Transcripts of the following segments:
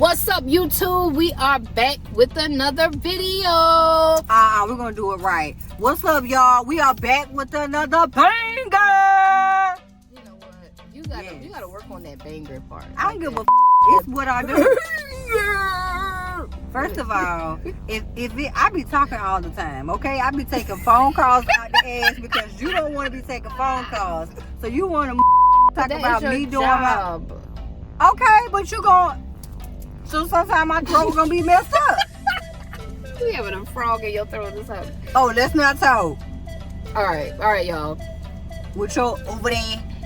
What's up, YouTube? We are back with another video. We're gonna do it right. What's up, y'all? We are back with another banger. You know what? You gotta work on that banger part. I don't give a it's what I do. First of all, I be talking all the time, okay? I be taking phone calls out the ass because you don't want to be taking phone calls. So you want to talk about me doing my... Okay, but you gonna... So sometimes my throat gonna be messed up. You having a frog in your throat or something? Oh, let's not talk. All right, y'all. With your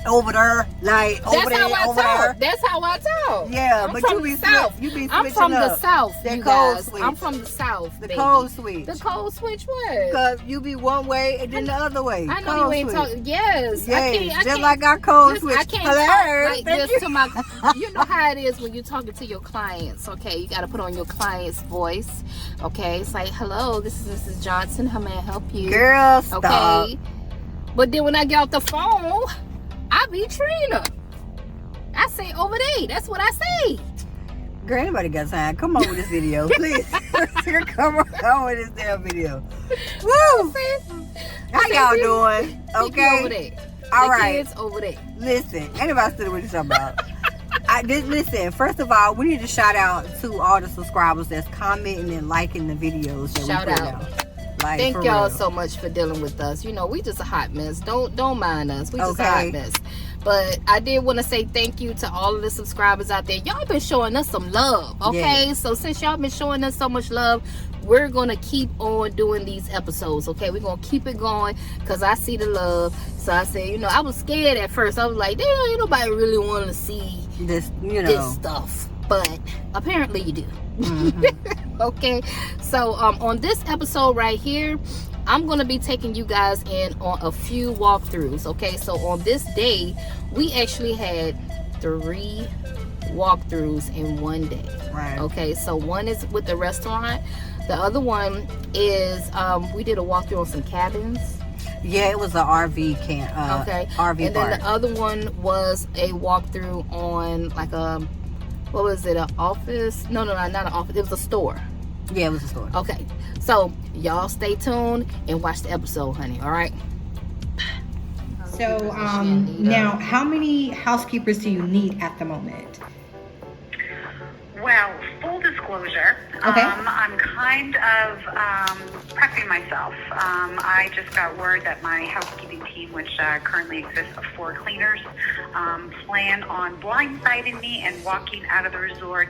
over there, like over there, over there. That's how I talk. Yeah, but you be South. You be switching I'm from the South. That code switch. I'm from the South. The code switch. The code switch what? Because you be one way and then the other way. I know you ain't talking. Yes. I can't, like our code switch. I can't talk like this to my. You know how it is when you're talking to your clients. Okay, you got to put on your client's voice. Okay, it's like, hello, this is Mrs. Johnson. How may I help you? Girl, stop. Okay. But then when I get off the phone, I be Trina. I say over there. That's what I say. Girl, anybody got time? Come on with this video, please. Come on with this damn video. Woo! How y'all doing? Okay. Over there. All right. Kids over there. Listen, anybody still what you're talking about? Listen, first of all, we need to shout out to all the subscribers that's commenting and liking the videos that shout we put out. Like, thank y'all so much for dealing with us. You know, we just a hot mess. Don't mind us. We just a hot mess. But I did want to say thank you to all of the subscribers out there. Y'all been showing us some love, okay? Yes. So since y'all been showing us so much love, we're going to keep on doing these episodes, okay? We're going to keep it going because I see the love. So I said, you know, I was scared at first. I was like, damn, ain't nobody really want to see this stuff. But apparently you do. Mm-hmm. Okay, so on this episode right here, I'm going to be taking you guys in on a few walkthroughs. Okay, so on this day, we actually had 3 walkthroughs in one day. Right. Okay, so one is with the restaurant. The other one is we did a walkthrough on some cabins. Yeah, it was an RV camp. Okay. RV and park. Then the other one was a walkthrough on like a... What was it? An office? No, not an office. It was a store. Yeah, it was a store. Okay. So, y'all stay tuned and watch the episode, honey. All right? So, now, how many housekeepers do you need at the moment? Well, full disclosure, okay. I'm kind of prepping myself. I just got word that my housekeeping team, which currently exists of 4 cleaners, plan on blindsiding me and walking out of the resort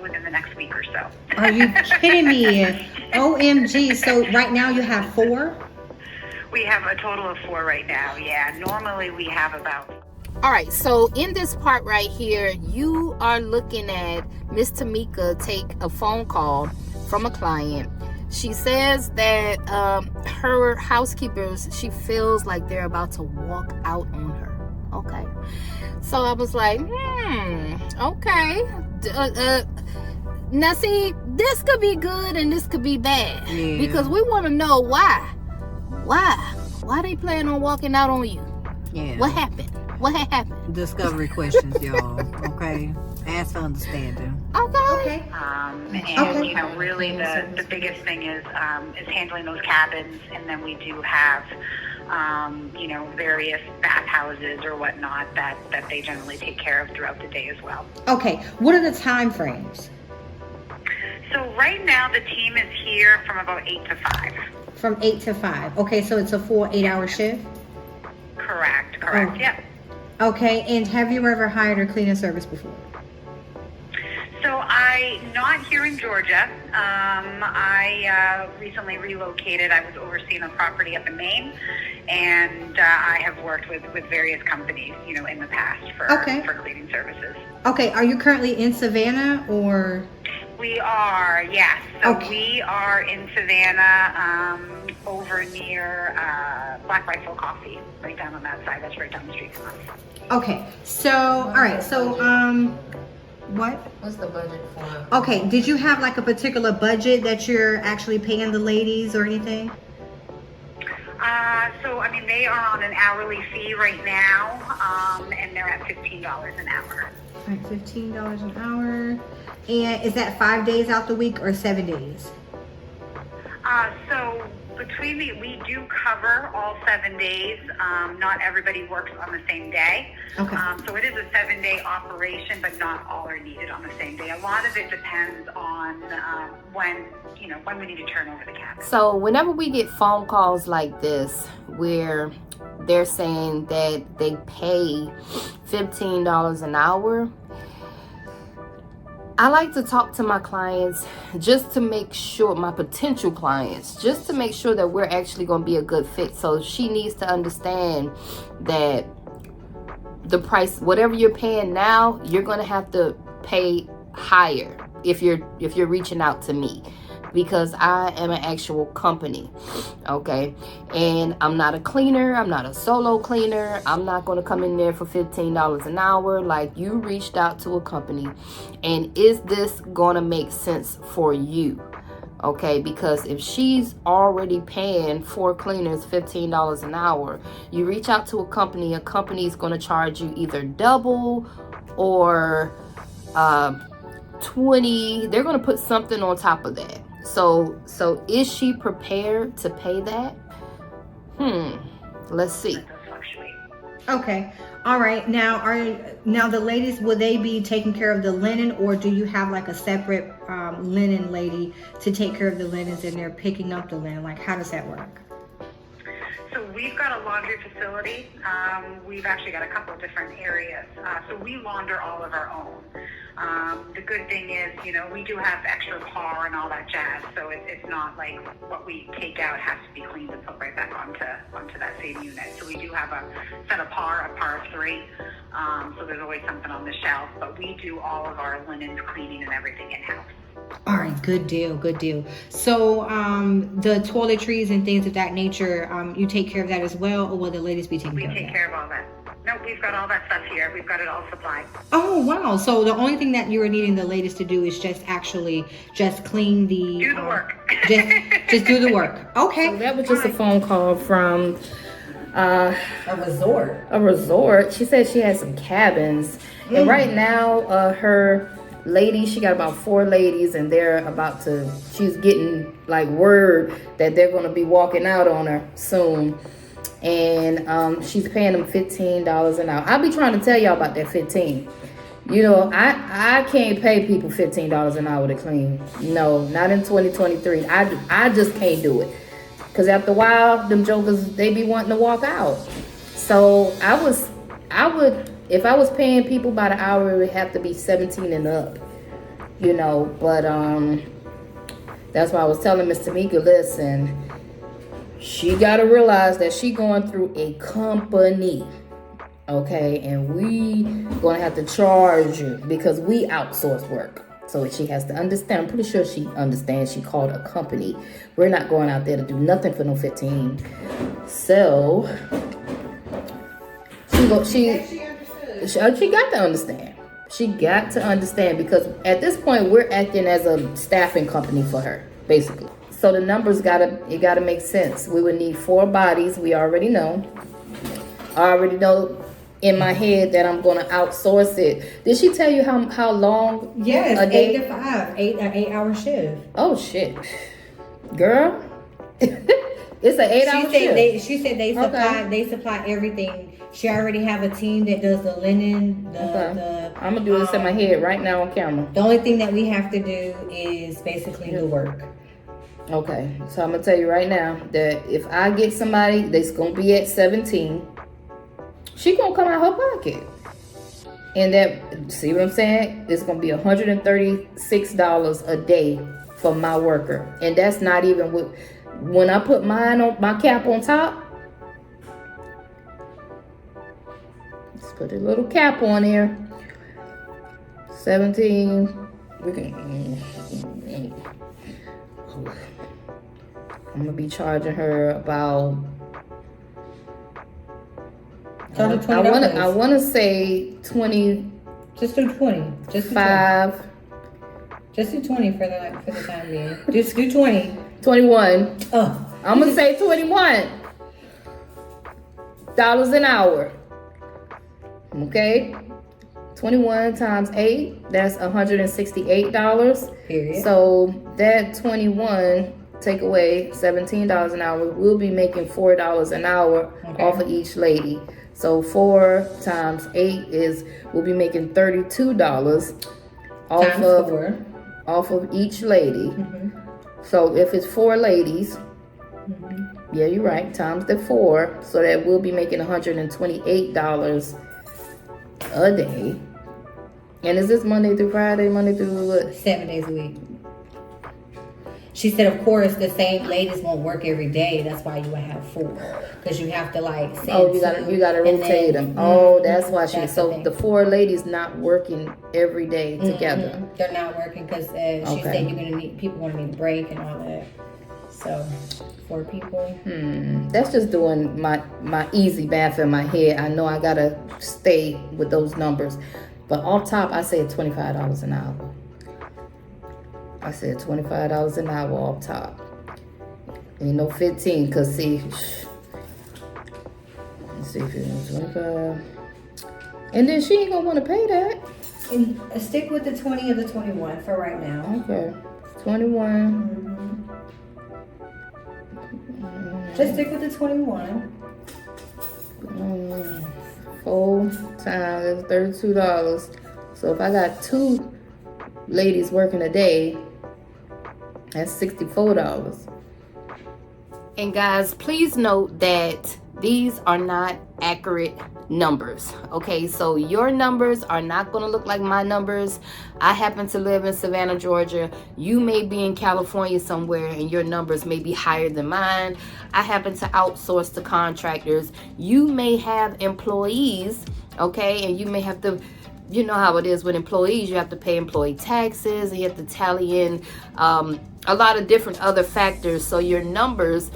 within the next week or so. Are you kidding me? OMG. So right now you have 4? We have a total of 4 right now, yeah. Normally we have about... All right, so in this part right here, you are looking at Miss Tamika take a phone call from a client. She says that her housekeepers, she feels like they're about to walk out on her. Okay, so I was like, okay. Now see, this could be good and this could be bad, because we want to know why they plan on walking out on you. Yeah. What happened? What had happened? Discovery questions, y'all. Okay, ask for understanding. Okay. And you know, really the biggest thing is handling those cabins, and then we do have you know, various bathhouses or whatnot that they generally take care of throughout the day as well. Okay, what are the time frames? So right now the team is here from about 8 to 5. From 8 to 5. Okay, so it's a full 8-hour shift? Correct, yeah. Okay, and have you ever hired a cleaning service before? So not here in Georgia. I recently relocated. I was overseeing a property up in Maine, and I have worked with various companies, you know, in the past for cleaning services. Okay, are you currently in Savannah or? We are, yes. So we are in Savannah, over near Black Rifle Coffee, right down on that side. That's right down the street from us. Okay, so, all right, so, what? What's the budget for? Okay, did you have like a particular budget that you're actually paying the ladies or anything? So, I mean, they are on an hourly fee right now, and they're at $15 an hour. All right, $15 an hour. And is that 5 days out the week or 7 days? So we do cover all 7 days. Not everybody works on the same day. Okay. So it is a 7-day operation, but not all are needed on the same day. A lot of it depends on when we need to turn over the cabin. So whenever we get phone calls like this, where they're saying that they pay $15 an hour, I like to talk to my clients just to make sure, my potential clients, just to make sure that we're actually going to be a good fit. So she needs to understand that the price, whatever you're paying now, you're going to have to pay higher if you're reaching out to me, because I am an actual company, okay? And I'm not a cleaner. I'm not a solo cleaner. I'm not going to come in there for $15 an hour. Like, you reached out to a company, and is this going to make sense for you? Okay, because if she's already paying 4 cleaners $15 an hour, you reach out to a company is going to charge you either double or 20. They're going to put something on top of that. So is she prepared to pay that? Let's see. Okay. All right. Now the ladies, will they be taking care of the linen, or do you have like a separate linen lady to take care of the linens and they're picking up the linen? Like, how does that work? So we've got a laundry facility. We've actually got a couple of different areas. So we launder all of our own. The good thing is, we do have extra par and all that jazz. So it's not like what we take out has to be cleaned and put right back onto that same unit. So we do have a set of par, a par of 3. So there's always something on the shelf. But we do all of our linens, cleaning, and everything in-house. All right, good deal. So the toiletries and things of that nature, you take care of that as well, or will the ladies be taking care of that? We take care of all that. No, we've got all that stuff here. We've got it all supplied. Oh, wow. So the only thing that you were needing the ladies to do is just clean the... Do the work. just do the work. Okay. So that was just a phone call from A resort. She said she had some cabins. And right now, her lady, she got about 4 ladies, and she's getting like word that they're going to be walking out on her soon. And she's paying them $15 an hour. I'll be trying to tell y'all about that 15. I can't pay people $15 an hour to clean. No, not in 2023. I just can't do it. Because after a while, them jokers, they be wanting to walk out. So I would, if I was paying people by the hour, it would have to be 17 and up. But that's why I was telling Miss Tamika, listen, she got to realize that she going through a company, okay? And we going to have to charge you because we outsource work. So she has to understand. I'm pretty sure she understands she called a company. We're not going out there to do nothing for no 15. So she got to understand. She got to understand, because at this point we're acting as a staffing company for her, basically. So the numbers gotta make sense. We would need 4 bodies. We already know. I already know in my head that I'm gonna outsource it. Did she tell you how long? Yes, a day? 8 to 5, 8-hour shift. Oh shit, girl. It's an 8-hour shift. She said they supply everything. She already have a team that does the linen. I'm gonna do this in my head right now on camera. The only thing that we have to do is basically the work. Okay, so I'm gonna tell you right now that if I get somebody that's gonna be at 17, she gonna come out her pocket, and that, see what I'm saying? It's gonna be $136 a day for my worker, and that's not even when I put my cap on top. Let's put a little cap on there. 17. We can. I'm gonna be charging her about. I want to say 20. Just do 20. Just do 5. Just do 20 for the time being. Just do 20. 21. Oh, I'm gonna say 21. an hour. Okay? 21 times 8, that's $168. Period. So that 21 take away $17 an hour, we'll be making $4 an hour off of each lady. So 4 times 8 is, we'll be making $32 off of each lady. So if it's 4 ladies, yeah, you're right, times the 4, so that we'll be making $128 a day. And is this Monday through Friday, Monday through what? 7 days a week. She said, of course, the same ladies won't work every day. That's why you would have 4, because you have to like. You gotta rotate them. That's why so the 4 ladies not working every day together. They're not working because she said you're gonna need people gonna need a break and all that. So 4 people. That's just doing my easy math in my head. I know I gotta stay with those numbers, but off top I said $25 an hour. I said $25 an hour off top. Ain't no 15, because see, let's see if it's 25. And then she ain't gonna want to pay that. And stick with the 20 or the 21 for right now. Okay, 21. Just stick with the 21. 4 times is $32. So if I got 2 ladies working a day, that's $64. And guys, please note that these are not accurate numbers. Okay, so your numbers are not going to look like my numbers. I happen to live in Savannah, Georgia. You may be in California somewhere and your numbers may be higher than mine. I happen to outsource to contractors. You may have employees, okay, and you may have to, you know how it is with employees, you have to pay employee taxes, and you have to tally in a lot of different other factors. So your numbers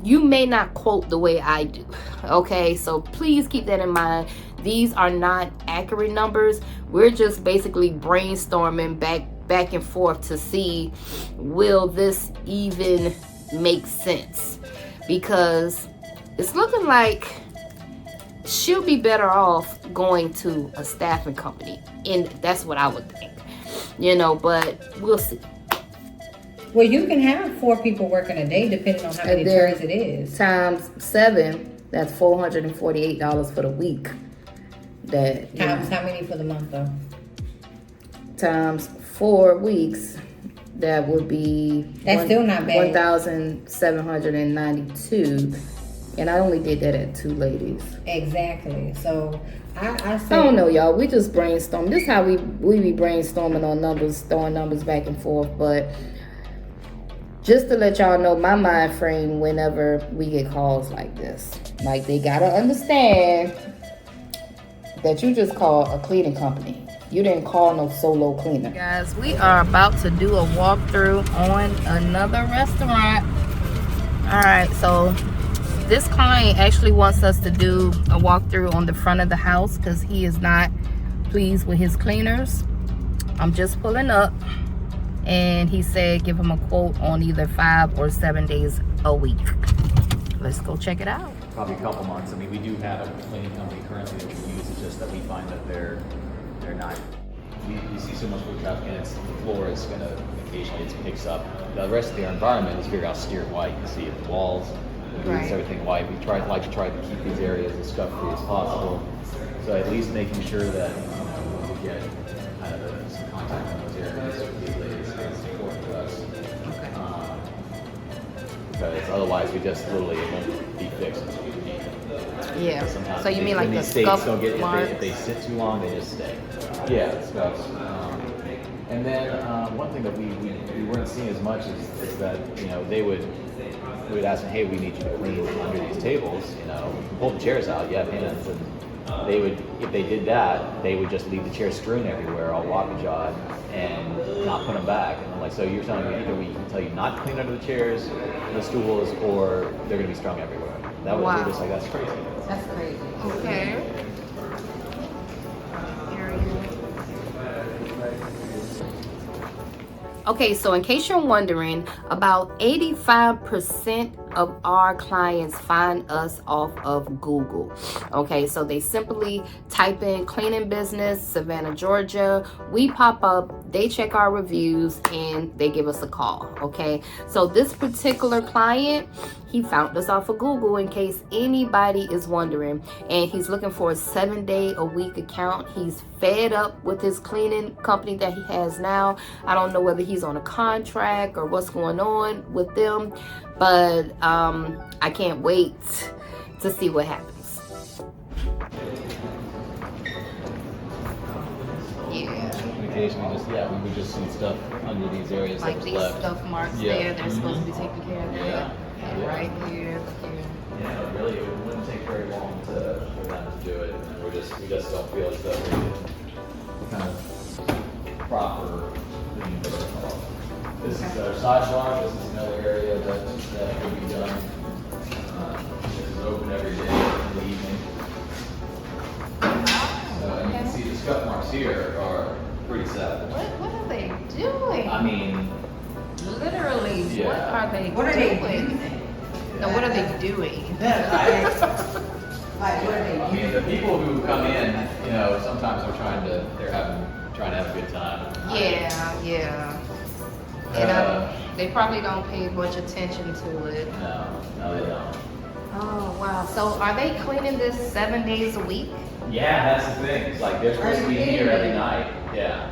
you may not quote the way I do. Okay, so please keep that in mind. These are not accurate numbers. We're just basically brainstorming back and forth to see, will this even make sense? Because it's looking like she'll be better off going to a staffing company, and that's what I would think, but we'll see. Well, you can have 4 people working a day depending on how many turns it is. Times 7, that's $448 for the week. Times how many for the month though? Times 4 weeks, that would be still not bad. 1,792. And I only did that at 2 ladies. Exactly. So I don't know, y'all. We just brainstorm. This is how we be brainstorming on numbers, throwing numbers back and forth. But just to let y'all know my mind frame whenever we get calls like this. Like, they gotta understand that you just called a cleaning company. You didn't call no solo cleaner. Guys, we are about to do a walkthrough on another restaurant. All right, so this client actually wants us to do a walkthrough on the front of the house because he is not pleased with his cleaners. I'm just pulling up, and he said give him a quote on either 5 or 7 days a week. Let's go check it out. Probably a couple months. I mean, we do have a cleaning company currently that we use. It's just that we find that they're not. We see so much foot traffic, and the floor is going to occasionally it picks up. The rest of their environment is very austere white. You see the walls, the roofs, everything white. We like to try to keep these areas as scuff-free as possible. So at least making sure that we get kind of some contact in those areas with these ladies is important to us. Because otherwise, we just literally it won't be fixed until we need it. Yeah. Sometimes so you mean like the scuff scuff marks? If they sit too long, they just stay. Yeah, the scuffs. And then one thing that we weren't seeing as much is that we would ask them, hey, we need you to clean under these tables. Pull the chairs out. You have hands, and they would, if they did that, they would just leave the chairs strewn everywhere, all lockjawed, and not put them back. And I'm like, so you're telling me either we can tell you not to clean under the chairs, the stools, or they're going to be strung everywhere. That was Wow. just like, that's crazy. That's crazy. Okay. Okay, so in case you're wondering, about 85% of our clients find us off of Google. Okay, so they simply type in cleaning business, Savannah, Georgia. We pop up, they check our reviews, and they give us a call. Okay, so this particular client, he found us off of Google, in case anybody is wondering, and he's looking for a 7-day-a-week account. He's fed up with his cleaning company that he has now. I don't know whether he's on a contract or what's going on with them, but I can't wait to see what happens. Yeah. Occasionally, we would just see stuff under these areas Like these left. stuff marks there, they're supposed to be taken care of. And right here. Yeah, really, it wouldn't take very long for them to do it. And we just don't feel as though we kind of proper cleaning protocol. This is our sidebar. This is another area that could be done. This is open every day in the evening. And you can see the scuff marks here are pretty savage. What are they doing? I mean, literally, what are they What are doing? they using? No, what are they doing? Like, what are they I mean, the people who come in, sometimes they're trying to have a good time. Yeah. And they probably don't pay much attention to it. No, they don't. Oh, wow. So are they cleaning this 7 days a week? Yeah, that's the thing. It's like they're supposed to be here every night. Yeah.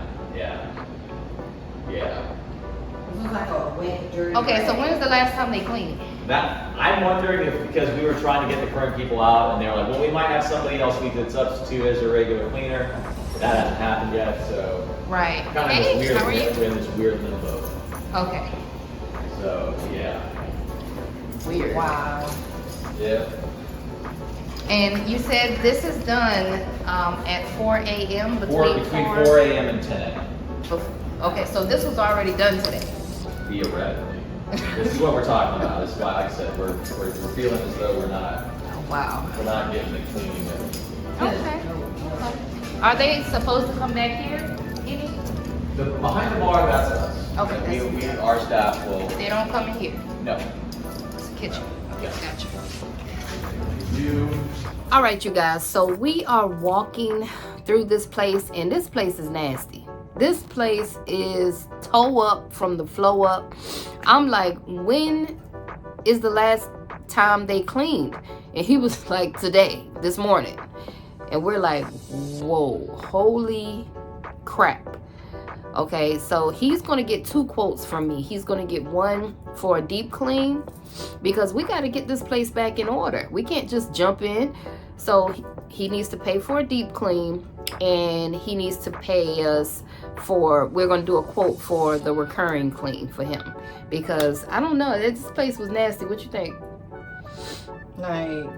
This is like a wet, dirty. Okay, so when is the last time they cleaned? That I'm wondering if because we were trying to get the current people out, and they were like, well, we might have somebody else we could substitute as a regular cleaner. That hasn't happened yet, so Right. kind of Hey, weird. how are you? We're in this weird limbo. Okay. So yeah. Weird. Wow. Yeah. And you said this is done at 4 a.m. Between 4 a.m. and 10 a.m. Okay, so this was already done today. Theoretically. This is what we're talking about. This is why, like I said, we're feeling as though we're not getting the cleaning of. Okay. Are they supposed to come back here? Any? Behind the bar, that's us. Okay, And our staff will. They don't come in here. No. It's the kitchen. Okay, gotcha. You. All right, you guys. So we are walking through this place, and this place is nasty. This place is toe up from the flow up. I'm like, when is the last time they cleaned? And he was like, today, this morning. And we're like, whoa, holy crap. Okay, so he's going to get 2 quotes from me. He's going to get one for a deep clean because we got to get this place back in order. We can't just jump in. So he needs to pay for a deep clean, and he needs to pay us we're going to do a quote for the recurring clean for him because I don't know, this place was nasty. What you think? Like,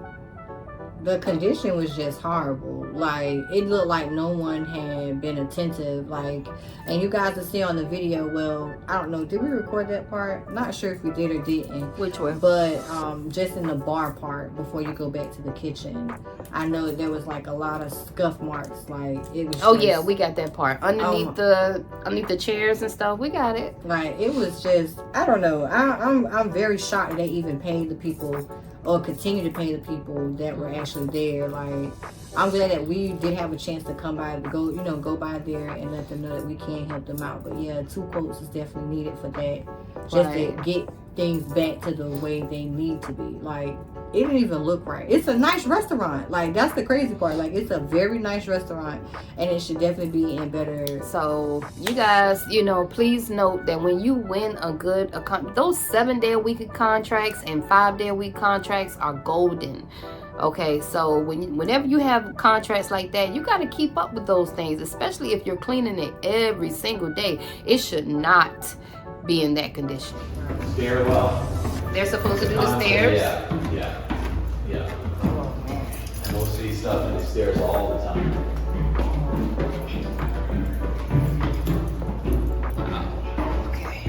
the condition was just horrible. Like, it looked like no one had been attentive. Like, and you guys will see on the video, well, I don't know, did we record that part? Not sure if we did or didn't. Which one? But just in the bar part before you go back to the kitchen, I know there was like a lot of scuff marks. Like, it was Oh yeah, we got that part underneath the chairs and stuff. We got it. Like, it was just, I don't know. I'm very shocked they even paid the people or continue to pay the people that were actually there. Like, I'm glad that we did have a chance to come by, go by there and let them know that we can help them out. But yeah, 2 quotes is definitely needed for that, just to get things back to the way they need to be. Like, it didn't even look right. It's a nice restaurant. Like, that's the crazy part. Like, it's a very nice restaurant, and it should definitely be in better. So you guys, please note that when you win those 7-day-a-week contracts and 5-day-a-week contracts are golden. Okay, so whenever you have contracts like that, you got to keep up with those things, especially if you're cleaning it every single day. It should not be in that condition. Stairwell. They're supposed to do the stairs? Yeah. Oh, man. And we'll see stuff in the stairs all the time. Okay.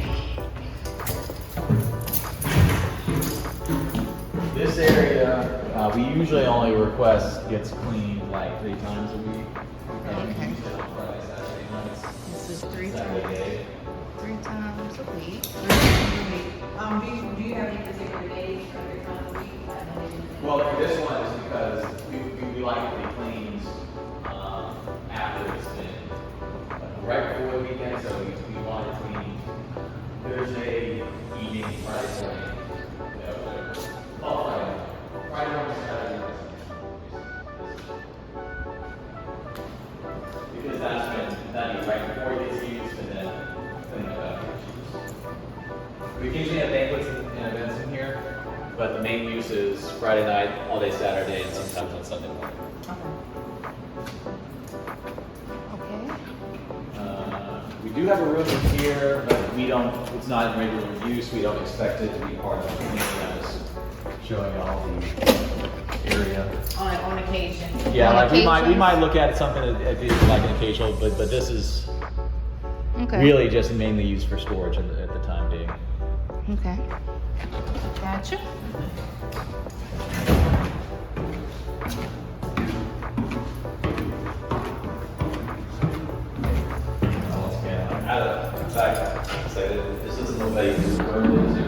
This area, we usually only request gets cleaned like 3 times a week. And Okay. Tuesday, Friday, Saturday nights. This is 3 Saturday times. day. 3 times a week. Do you have any particular days or 3 times a week? Well, for this one, it's because we like to be cleaned after it's been right before the weekend, so we want it cleaned Thursday evening, Friday morning. Friday morning, Saturday. Because that's when that'd be right before it gets used and then clean it up. We occasionally have banquets and events in here, but the main use is Friday night, all day Saturday, and sometimes on Sunday morning. Okay. We do have a room in here, but it's not in regular use. We don't expect it to be part of the cleaning. I'm just showing you all the area. On occasion. Yeah, On like we occasion. might look at something like an occasional, but this is Okay. really just mainly used for storage at the time being. Okay. Gotcha. In fact, this isn't the way you burn it.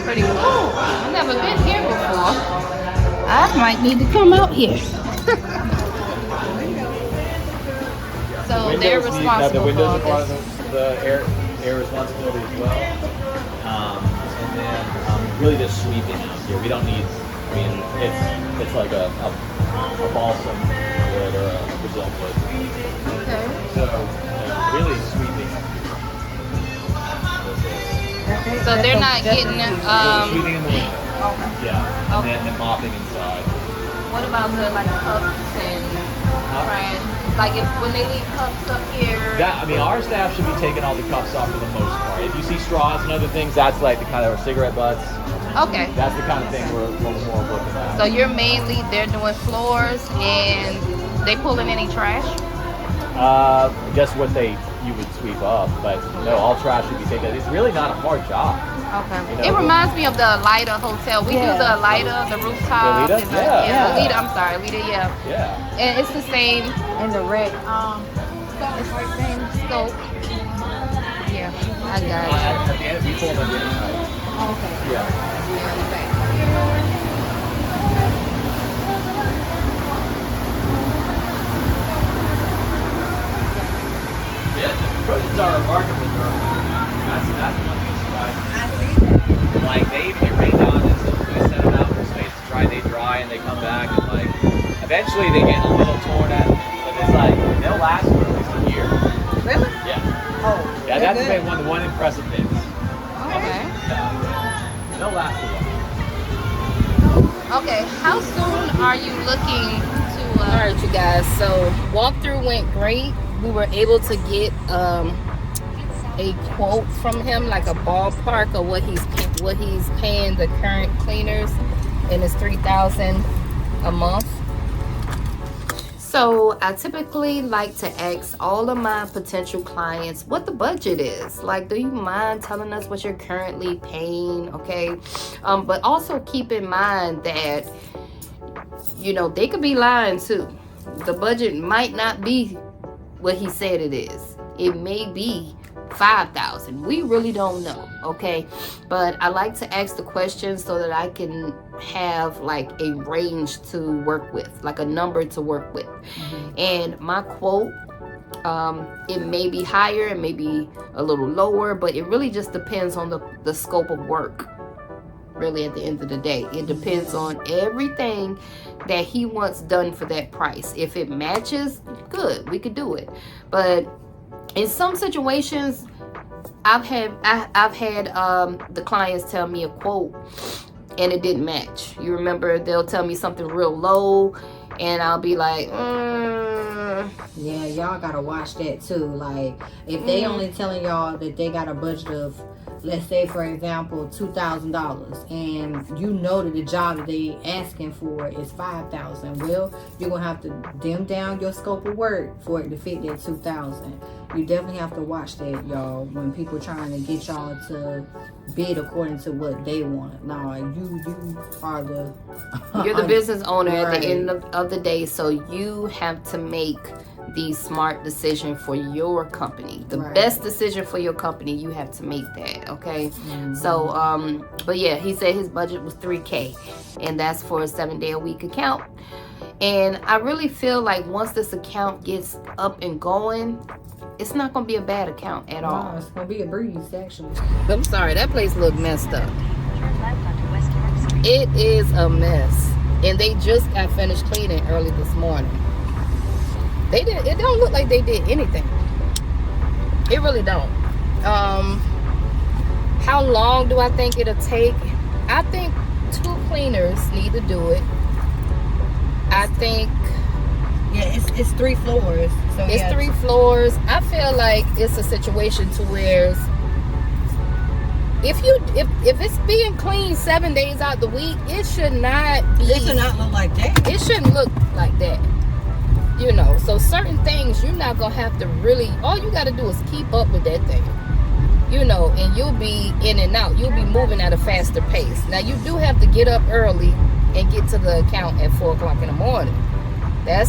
Pretty cool. I've never been here before. I might need to come out here. So they're responsible The windows for all are part this. of the air responsibility as well. And then really just sweeping out here. We don't need, it's like a balsam wood or a Brazil wood. Okay. So really sweeping. So they're not getting Sweeping in the window. Yeah. And then mopping inside. what about the like cups and trash? Like when they leave cups up here. Our staff should be taking all the cups off for the most part. If you see straws and other things, that's like the kind of cigarette butts. Okay. That's the kind of thing we're more looking at. So they're doing floors and they pulling any trash? Just what you would sweep up, but no, all trash should be taken. It's really not a hard job. Okay. You know, It reminds me of the Alida Hotel. We do the Alida, the rooftop. The Alida? and Yeah. Alida, I'm sorry, Alida, yeah. Yeah. And it's the same. And the red. It's the same scope. Yeah, I got it. At the end, we pull them in. Okay. Yeah. Yeah, the projects are remarkably durable. That's one thing surprising. I see that. Like they even get rained on and so we set them out for space to dry, they dry and they come back and like eventually they get a little torn at, but it's like they'll last for at least a year. Really? Yeah. Oh. Yeah, that's been one impressive thing. Okay. They'll last a while. Okay, how soon are you looking to... All right, you guys, so walkthrough went great. We were able to get a quote from him, like a ballpark of what he's paying the current cleaners, and it's $3,000 a month. So I typically like to ask all of my potential clients what the budget is. Like, do you mind telling us what you're currently paying? Okay, but also keep in mind that they could be lying too. The budget might not be what he said it is. It may be $5,000. We really don't know, okay? But I like to ask the questions so that I can have like a range to work with, like a number to work with. And my quote, it may be higher, it may be a little lower, but it really just depends on the scope of work. Really, at the end of the day, it depends on everything that he wants done for that price. If it matches, good, we could do it. But in some situations, I've had the clients tell me a quote and it didn't match. You remember, they'll tell me something real low and I'll be like, Yeah, y'all gotta watch that too. Like, if they only telling y'all that they got a budget of let's say for example $2,000, and you know that the job that they asking for is $5,000, well, you're gonna have to dim down your scope of work for it to fit that $2,000. You definitely have to watch that, y'all, when people trying to get y'all to bid according to what they want. Nah, you are the you're the business owner right. at the end of the day, so you have to make the smart decision for your company. The right. best decision for your company, you have to make that, okay? So but yeah, he said his budget was $3,000, and that's for a 7-day-a-week account. And I really feel like once this account gets up and going, it's not gonna be a bad account at all. No, it's gonna be a breeze, actually. I'm sorry, that place looked messed up. It is a mess, and they just got finished cleaning early this morning. They did. It don't look like they did anything. It really don't. How long do I think it'll take? I think 2 cleaners need to do it. I think. Yeah, it's 3 floors. So it's 3 floors. I feel like it's a situation to where if it's being cleaned 7 days out the week, it should not be. It should not look like that. It shouldn't look like that. You know, so certain things you're not gonna have to really. All you got to do is keep up with that thing. You know, and you'll be in and out. You'll be moving at a faster pace. Now you do have to get up early and get to the account at 4 o'clock in the morning. That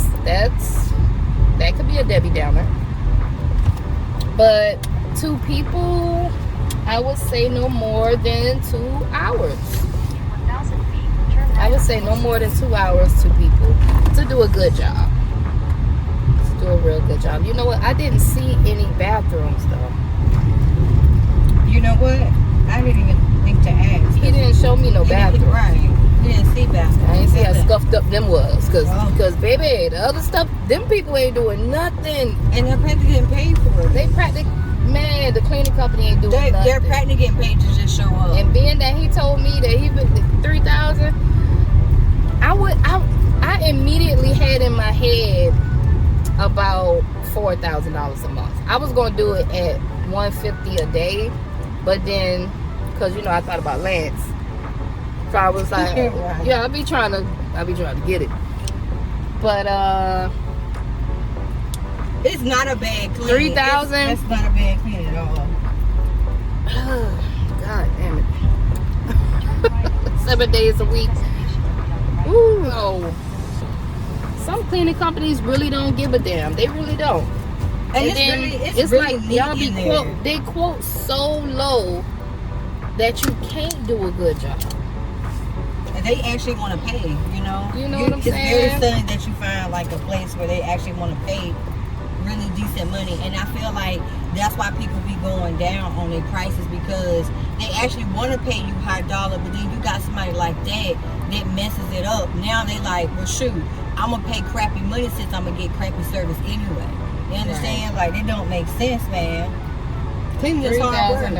could be a Debbie Downer. But 2 people, I would say no more than 2 hours. I would say no more than 2 hours, 2 people, to do a good job. To do a real good job. You know what? I didn't see any bathrooms though. You know what? I didn't even think to ask. He didn't show me no bathrooms. Right. You didn't see bathrooms. I didn't see how scuffed up them was. Because baby, the other stuff, them people ain't doing nothing. And they're practically getting paid for it. They practically, man, the cleaning company ain't doing nothing. They're practically getting paid to just show up. And being that he told me that he was $3,000, I immediately had in my head about $4,000 a month. I was gonna do it at $150 a day, but then, cause you know I thought about Lance, so I was like, yeah, I'll be trying to get it. But it's not a bad clean. 3,000. That's not a bad clean at all. God damn it. 7 days a week. Ooh, no. Some cleaning companies really don't give a damn. They really don't. And it's really like y'all they quote so low that you can't do a good job. And they actually want to pay, you know. You know what I'm saying? It's very sudden that you find like a place where they actually want to pay really decent money, and I feel like that's why people be going down on their prices, because they actually want to pay you high dollar, but then you got somebody like that messes it up. Now they like, well shoot, I'm gonna pay crappy money since I'm gonna get crappy service anyway. You understand? Right. Like it don't make sense, man. Cleaning is hard work. $3,000.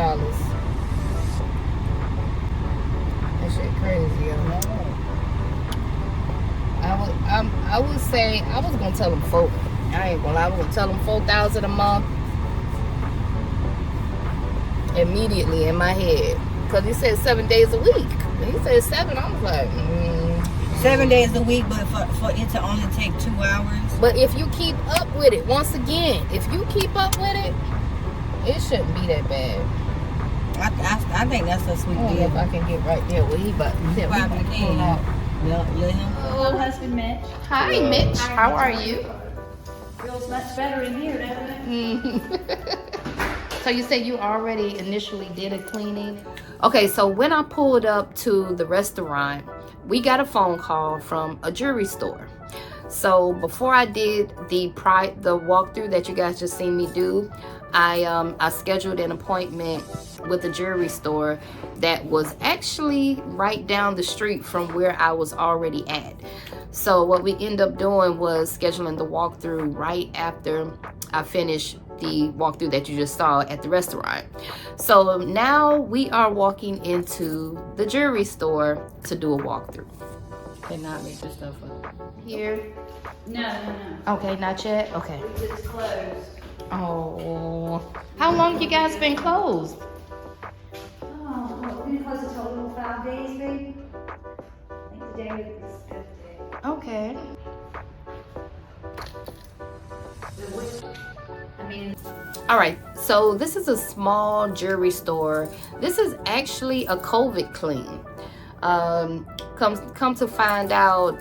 That shit crazy, yo. I would say I was gonna tell them 4. I ain't gonna lie, I was gonna tell them $4,000 a month immediately in my head, because he said 7 days a week. When he said 7, I was like, 7 days a week, but for it to only take 2 hours. But if you keep up with it, once again, if you keep up with it, it shouldn't be that bad. I think that's a sweet deal. If I can get right there where he about to probably can. Let him. Hello, husband Mitch. Hi, Mitch. How are you? Feels much better in here, doesn't it? So you said you already initially did a cleaning? Okay, so when I pulled up to the restaurant, we got a phone call from a jewelry store. So before I did the walkthrough that you guys just seen me do, I scheduled an appointment with a jewelry store that was actually right down the street from where I was already at. So what we ended up doing was scheduling the walkthrough right after I finished the walkthrough that you just saw at the restaurant. So now we are walking into the jewelry store to do a walkthrough. Cannot make this stuff up. Here? No. Okay, not yet? Okay. It's closed. Oh. How long you guys been closed? 5 days, baby? I think today is the 5th day. Okay. All right, so this is a small jewelry store. This is actually a COVID clean. Come to find out,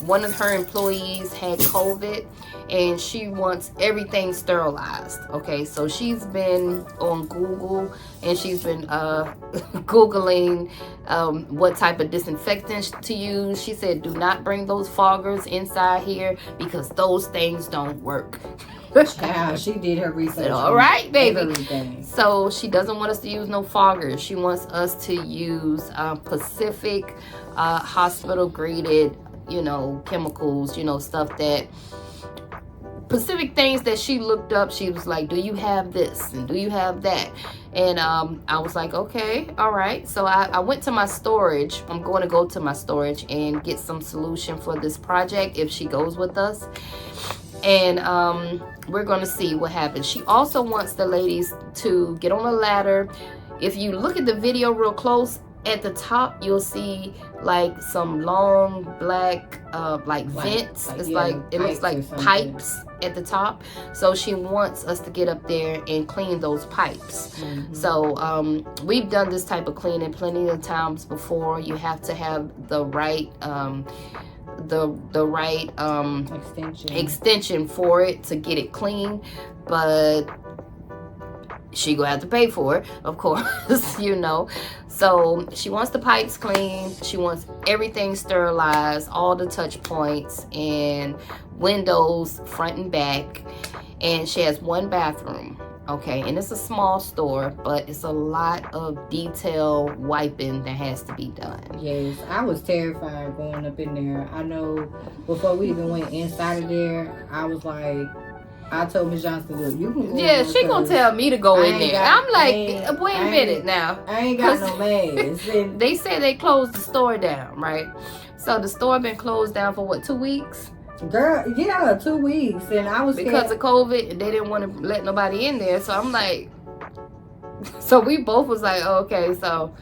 one of her employees had COVID, and she wants everything sterilized. Okay, so she's been on Google, and she's been Googling what type of disinfectant to use. She said, do not bring those foggers inside here because those things don't work. Yeah, she did her research. All right, baby. Everything. So she doesn't want us to use no foggers. She wants us to use Pacific hospital graded, chemicals, stuff that Pacific things that she looked up. She was like, do you have this and do you have that? And I was like, okay, all right. So I went to my storage. I'm going to go to my storage and get some solution for this project if she goes with us. And we're going to see what happens. She also wants the ladies to get on a ladder. If you look at the video real close, at the top you'll see like some long black vents. It's like it looks like pipes at the top. So she wants us to get up there and clean those pipes. So we've done this type of cleaning plenty of times before. You have to have the right the right extension for it to get it clean, but she gonna have to pay for it, of course. So she wants the pipes clean, she wants everything sterilized, all the touch points and windows front and back, and she has one bathroom. Okay, and it's a small store, but it's a lot of detail wiping that has to be done. Yes, I was terrified going up in there. I know before we even went inside of there, I was like, I told Ms. Johnson, look, you can go. Yeah, she gonna tell me to go in there. I'm like, wait a minute now. I ain't got no mask. They said they closed the store down, right? So the store been closed down for what, 2 weeks? Girl, yeah, 2 weeks, and I was because of COVID, and they didn't want to let nobody in there. So I'm like, so we both was like, oh, okay, so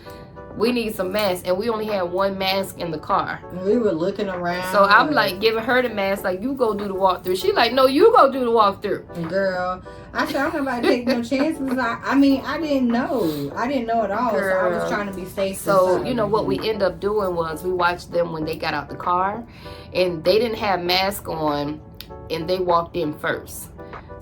we need some masks, and we only had one mask in the car. We were looking around. So I'm like giving her the mask, like, you go do the walkthrough. She like, no, you go do the walkthrough. Girl, I said, I'm not about to take no chances. I mean, I didn't know at all. Girl. So I was trying to be safe. So what we end up doing was we watched them when they got out the car, and they didn't have masks on, and they walked in first.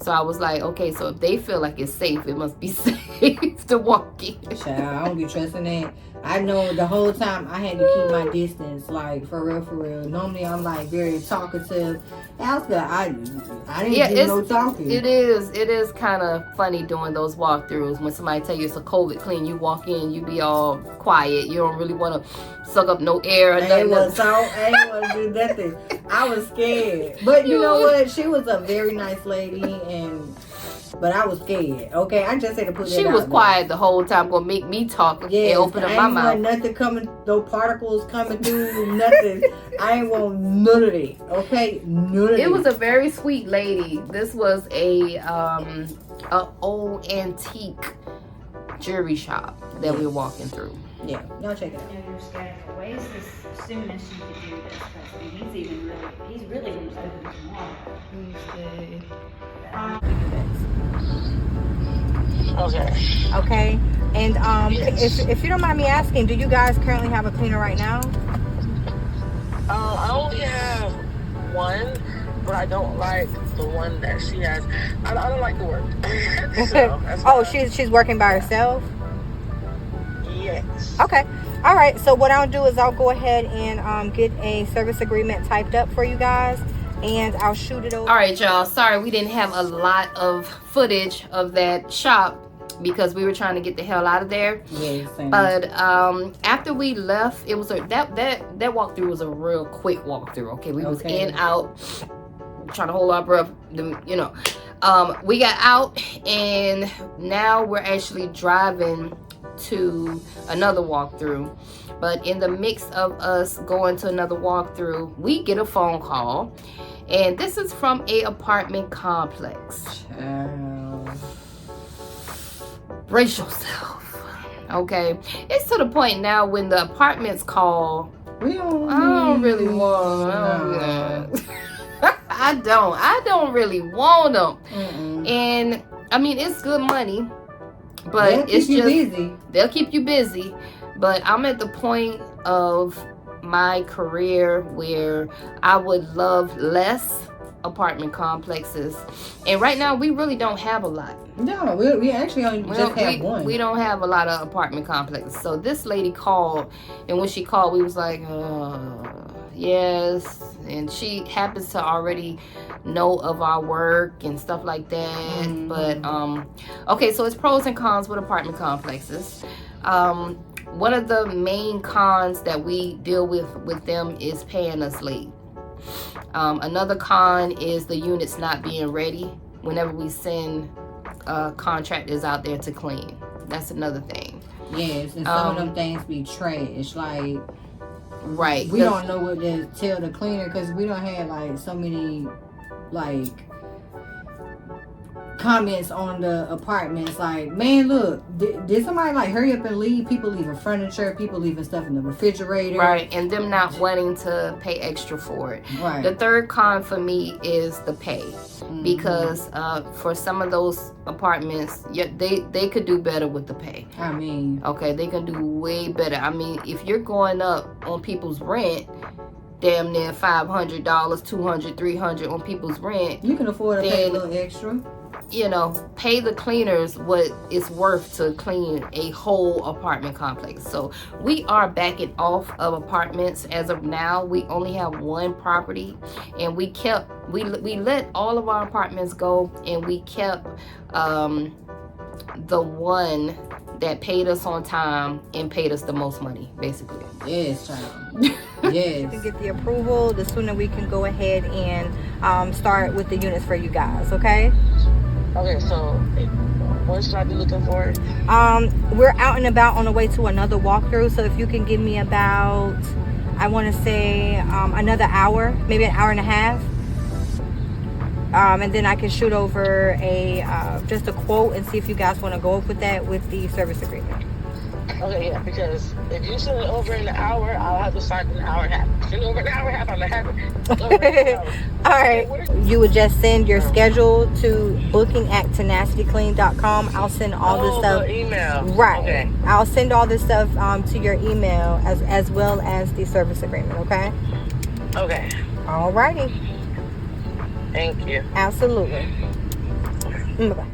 So I was like, okay, so if they feel like it's safe, it must be safe to walk in. Child, I don't be trusting that. I know the whole time I had to keep my distance, like, for real. Normally I'm like very talkative. Oscar, I didn't do no talking. It is kind of funny doing those walkthroughs when somebody tell you it's a COVID clean. You walk in, you be all quiet. You don't really want to suck up no air or nothing. I ain't want to do nothing. I was scared. But you know what? She was a very nice lady, but I was scared. Okay, I just had to put that out. She was quiet the whole time, gonna make me talk and open up my mouth. I ain't want nothing coming, no particles coming through, nothing. I ain't want none of it. Okay, none of it. It was a very sweet lady. This was a old antique jewelry shop that we were walking through. Yeah, y'all check it out. Your schedule. Wait as soon as you could do this, because he's really interested in tomorrow. Okay. And if you don't mind me asking, do you guys currently have a cleaner right now? I only have one, but I don't like the one that she has. I don't like the work. So, she's working by herself? Yes. Okay. All right. So what I'll do is I'll go ahead and get a service agreement typed up for you guys, and I'll shoot it over. All right, y'all. Sorry we didn't have a lot of footage of that shop because we were trying to get the hell out of there. Yeah, same. But after we left, it was that walkthrough was a real quick walkthrough. Okay, we was in, out, trying to hold our breath. We got out, and now we're actually driving to another walkthrough. But in the mix of us going to another walkthrough, we get a phone call, and this is from a apartment complex. Brace yourself. Okay, it's to the point now when the apartments call, I don't really want them. I don't really want them. And I mean, it's good money, but it's just busy. They'll keep you busy. But I'm at the point of my career where I would love less apartment complexes, and right now we really don't have a lot. No, we actually only just have one. We don't have a lot of apartment complexes. So this lady called, and when she called, we was like, yes, and she happens to already know of our work and stuff like that. But okay, so it's pros and cons with apartment complexes. One of the main cons that we deal with them is paying us late. Another con is the units not being ready whenever we send contractors out there to clean. That's another thing. Yes, and some of them things be trash. Like, right, we don't know what to tell the cleaner because we don't have like so many like comments on the apartments like, man, look, did somebody like hurry up and leave? People leaving furniture, people leaving stuff in the refrigerator, right, and them not wanting to pay extra for it. Right. The third con for me is the pay, because for some of those apartments, they could do better with the pay. I mean, okay, they can do way better. I mean, if you're going up on people's rent damn near $500, $200, $300 on people's rent, you can afford to pay a little extra. You know, pay the cleaners what it's worth to clean a whole apartment complex. So we are backing off of apartments as of now. We only have one property, and we let all of our apartments go, and we kept the one that paid us on time and paid us the most money, basically. Yes, child. Yes. To get the approval, the sooner we can go ahead and start with the units for you guys, okay? Okay, so what should I be looking for? We're out and about on the way to another walkthrough, so if you can give me about, I want to say another hour, maybe an hour and a half, and then I can shoot over just a quote and see if you guys want to go up with that with the service agreement. Okay, yeah, because if you send it over in an hour, I'll have to start in an hour and a half. Send it over an hour and a half, I'm gonna have it. All right. You would just send your schedule to booking@tenacityclean.com. I'll send all this stuff. The email. Right. Okay. I'll send all this stuff to your email as well as the service agreement, okay? Okay. All righty. Thank you. Absolutely. Bye-bye.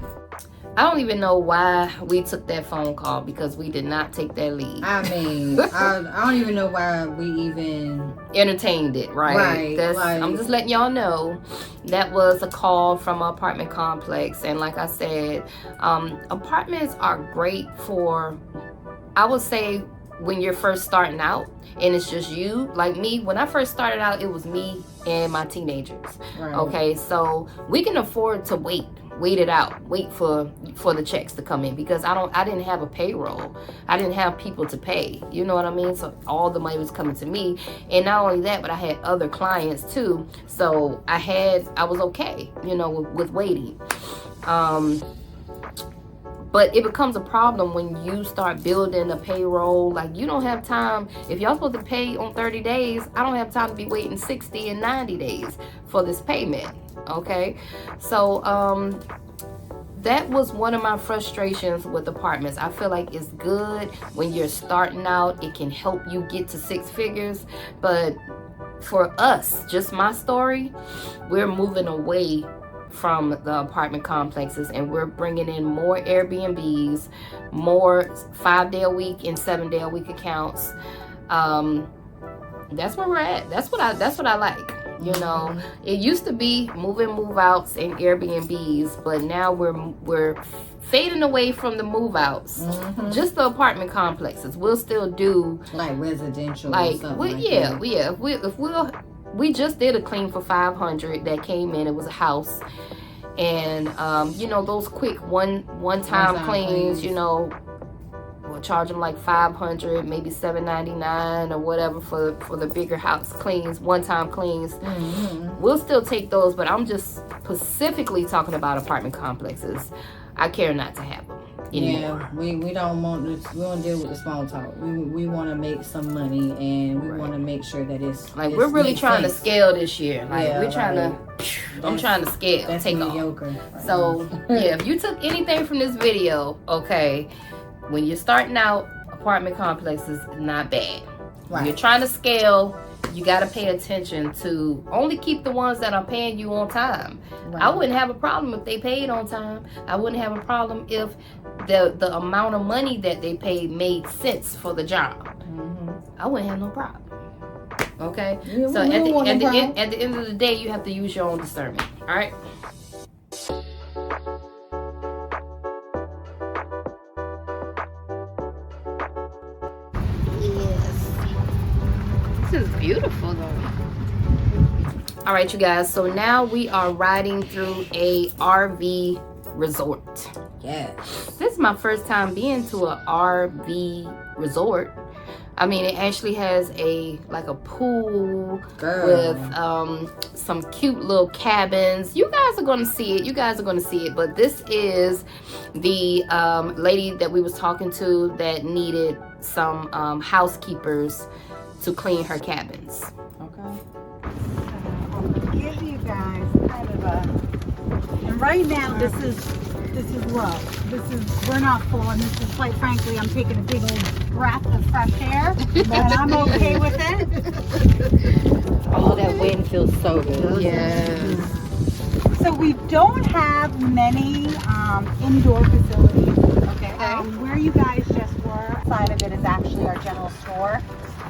I don't even know why we took that phone call, because we did not take that lead. I mean, I don't even know why we even entertained it, right? I'm just letting y'all know that was a call from an apartment complex. And like I said, apartments are great for, I would say, when you're first starting out and it's just you. Like me, when I first started out, it was me and my teenagers. Right. Okay, so we can afford to wait it out, wait for the checks to come in, because I didn't have a payroll. I didn't have people to pay, you know what I mean? So all the money was coming to me. And not only that, but I had other clients too, so I was okay, you know, with waiting. But it becomes a problem when you start building a payroll. Like, you don't have time. If y'all supposed to pay on 30 days, I don't have time to be waiting 60 and 90 days for this payment. Okay, so that was one of my frustrations with apartments. I feel like it's good when you're starting out. It can help you get to 6 figures. But for us, just my story, we're moving away from the apartment complexes, and we're bringing in more Airbnbs, more 5-day-a-week and 7-day-a-week accounts. That's where we're at. That's what I like. You know, it used to be move outs and Airbnbs, but now we're fading away from the move outs. Just the apartment complexes. We'll still do like residential, like, or something we just did a clean for $500 that came in. It was a house, and you know, those quick one-time cleans, you know, we'll charge them like $500, maybe $7.99 or whatever for the bigger house cleans, one-time cleans. We'll still take those, but I'm just specifically talking about apartment complexes. I care not to have them. anymore. Yeah, we don't want this, we don't deal with the small talk. We want to make some money, and we want to make sure that it's like we're really trying to scale this year. Like we're trying to. I'm trying to scale. That's take mediocre. Off. So yeah, if you took anything from this video, okay, when you're starting out, apartment complexes not bad. When you're trying to scale, you got to pay attention to only keep the ones that are paying you on time. I wouldn't have a problem if they paid on time. I wouldn't have a problem if the amount of money that they paid made sense for the job. I wouldn't have no problem. Okay? So at the end of the day, you have to use your own discernment. All right? This is beautiful though. All right, you guys, so now we are riding through a RV resort. Yes. This is my first time being to a RV resort. I mean, it actually has a pool with some cute little cabins. You guys are gonna see it. But this is the lady that we was talking to that needed some housekeepers to clean her cabins. Okay. I'll give you guys kind of and right now this is low. We're not full, and this is, quite frankly, I'm taking a big old breath of fresh air, but I'm okay with it. Oh, that wind feels so good. Yes. So we don't have many indoor facilities. Okay. Where you guys just were, side of it is actually our general store,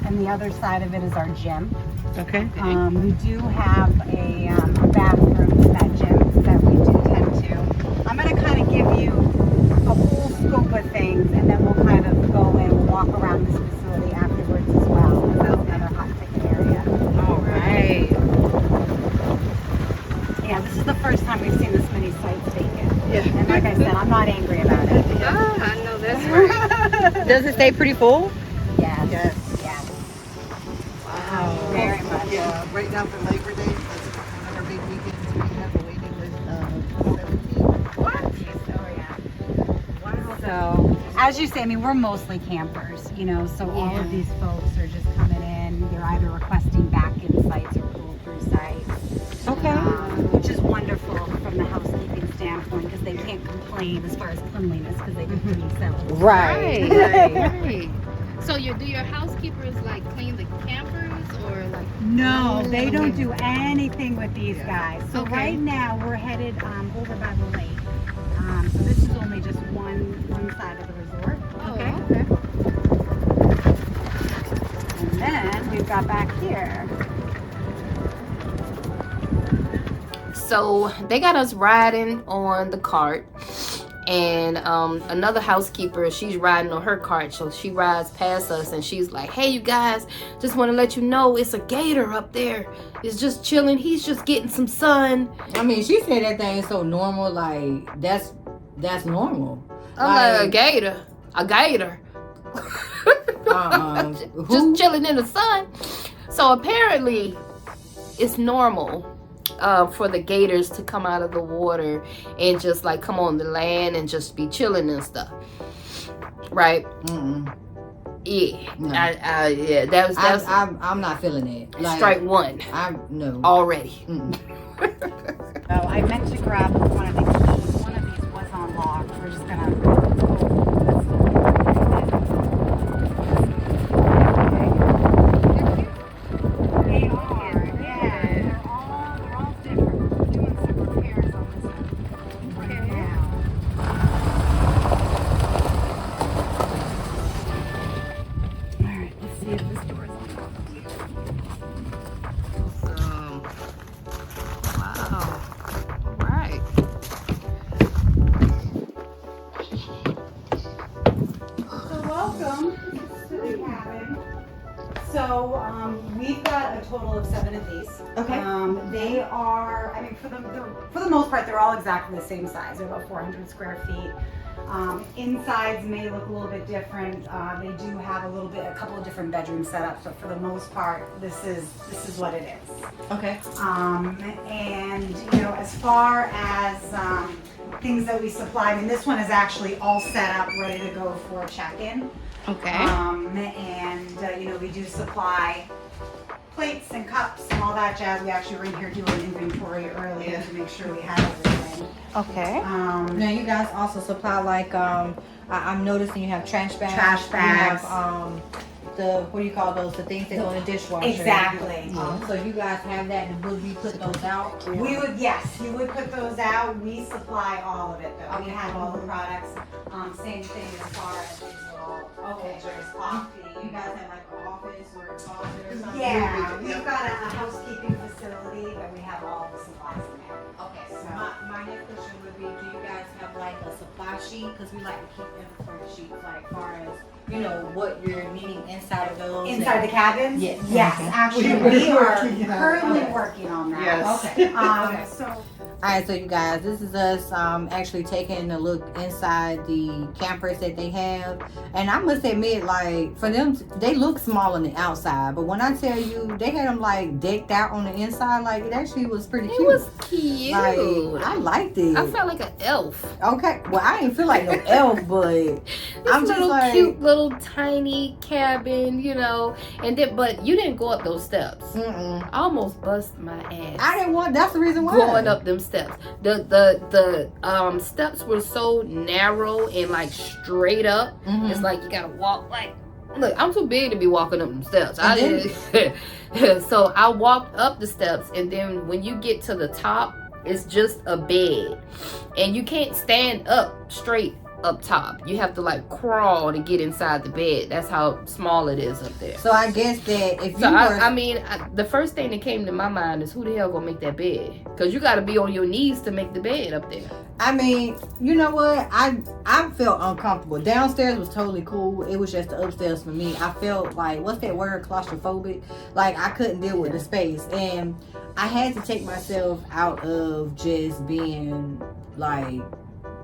and the other side of it is our gym. Okay. We do have a bathroom in that gym that we do tend to. I'm going to kind of give you a whole scope of things, and then we'll kind of go and walk around this facility afterwards as well. That's another hot ticket area. All right. Yeah, this is the first time we've seen this many sites taken. Yeah. And like I said, I'm not angry about it. I know that's right. Does it stay pretty full? Yes. Yes. Yes. Wow. Very much. Yeah, right now for Labor Day, that's one of our big weekends. We have a waiting list of 17. What? Oh, yeah. Wow. So, as you say, I mean, we're mostly campers, you know, so all of these folks are just coming in. They're either requesting back-in sites or pull-through sites. Okay. Which is wonderful from the housekeeping standpoint, because they can't complain as far as cleanliness, because they can do themselves. Right. So do your housekeepers like clean the campers or like? No, they don't do anything with these guys. So right now we're headed over by the lake. So this is only just one side of the resort. Okay. And then we've got back here. So they got us riding on the cart, and another housekeeper, she's riding on her cart. So she rides past us and she's like, hey, you guys, just want to let you know it's a gator up there. It's just chilling. He's just getting some sun. I mean, she said that thing is so normal, like that's normal. I'm like, a gator. Just chilling in the sun. So apparently it's normal for the gators to come out of the water and just like come on the land and just be chilling and stuff, right? Yeah, no. Yeah, that was I'm not feeling it. Like, strike one. No already. So I meant to grab one of these keys. One of these was unlocked. We're just gonna. We've got a total of 7 of these. Okay. They are, I mean, for the most part, they're all exactly the same size. They're about 400 square feet. Insides may look a little bit different. They do have a couple of different bedroom setups, but for the most part, this is what it is. Okay. And you know, as far as things that we supplied, and this one is actually all set up, ready to go for check-in. Okay. And you know, we do supply plates and cups and all that jazz. We actually were in here doing inventory earlier to make sure we had everything. Okay. Now you guys also supply like I'm noticing you have trash bags. Trash bags. You have the what do you call those? The things that go in the dishwasher. Exactly. So you guys have that, and would we put those out? We would, yes, you would put those out. We supply all of it though. We have all the products. Same thing as far as these little Folgers, coffee. You guys have like an office or a closet or something? Yeah, we've got a housekeeping facility, but we have all the supplies in there. Okay, so my next question would be, do you guys have like a supply sheet? Because we like to keep inventory sheets, like far as, you know, what you're needing inside of those. Inside the cabins? Yes. Yes, Okay. actually, we are currently working on that. Yes. Okay. So. Alright, so you guys, this is us actually taking a look inside the campers that they have. And I must admit, like, for them, they look small on the outside. But when I tell you, they had them, like, decked out on the inside. Like, it actually was pretty cute. It was cute. Like, I liked it. I felt like an elf. Okay, well, I didn't feel like no elf, but I'm just like... cute little tiny cabin, you know. And then, but you didn't go up those steps. Mm-mm. I almost bust my ass. I didn't want, that's the reason why. Going up them steps. The steps were so narrow and like straight up. Mm-hmm. It's like you gotta walk like, look, I'm too big to be walking up them steps. So I walked up the steps, and then when you get to the top, it's just a bed, and you can't stand up straight up top. You have to like crawl to get inside the bed. That's how small it is up there. So I guess that if you So were... the first thing that came to my mind is, who the hell gonna make that bed? Because you got to be on your knees to make the bed up there. I mean, you know what? I felt uncomfortable. Downstairs was totally cool. It was just the upstairs for me. I felt like, what's that word? Claustrophobic. Like, I couldn't deal with the space. And I had to take myself out of just being like